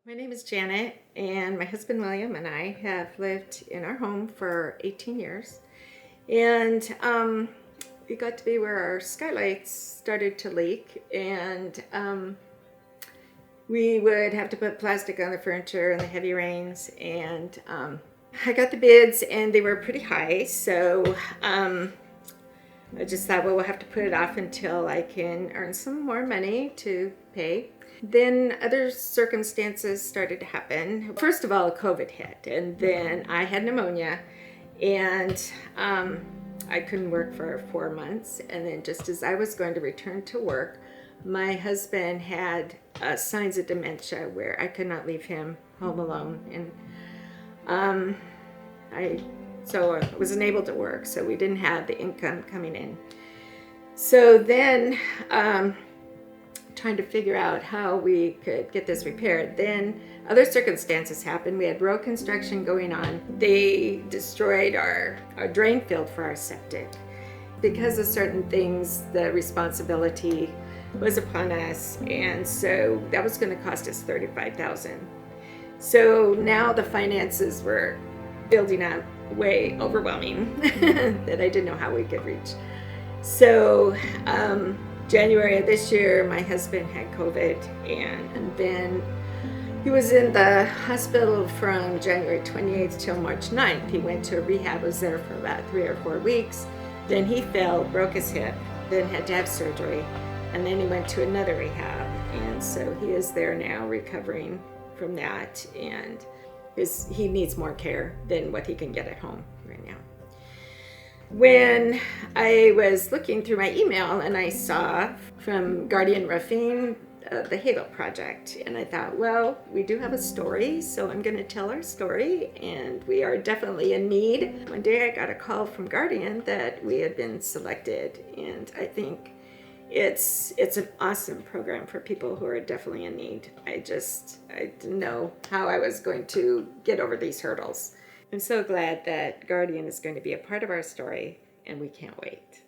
My name is Janet, and my husband William and I have lived in our home for 18 years. And it got to be where our skylights started to leak, and we would have to put plastic on the furniture in the heavy rains. And I got the bids, and they were pretty high, so I just thought, well, we'll have to put it off until I can earn some more money to pay. Then other circumstances started to happen. First of all, COVID hit, and then I had pneumonia, and I couldn't work for 4 months. And then just as I was going to return to work, my husband had signs of dementia where I could not leave him home alone. And I wasn't able to work, so we didn't have the income coming in. So then trying to figure out how we could get this repaired. Then other circumstances happened. We had road construction going on. They destroyed our drain field for our septic. Because of certain things, the responsibility was upon us, and so that was going to cost us $35,000. So now the finances were building up way overwhelming that I didn't know how we could reach. So January of this year, my husband had COVID, and then he was in the hospital from January 28th till March 9th. He went to a rehab, was there for about 3 or 4 weeks. Then he fell, broke his hip, then had to have surgery, and then he went to another rehab. And so he is there now recovering from that, and he needs more care than what he can get at home right now. When I was looking through my email, and I saw from Guardian Roofing the Halo project, and I thought, well, we do have a story, so I'm going to tell our story, and we are definitely in need. One day I got a call from Guardian that we had been selected, and I think it's an awesome program for people who are definitely in need. I didn't know how I was going to get over these hurdles. I'm so glad that Guardian is going to be a part of our story, and we can't wait.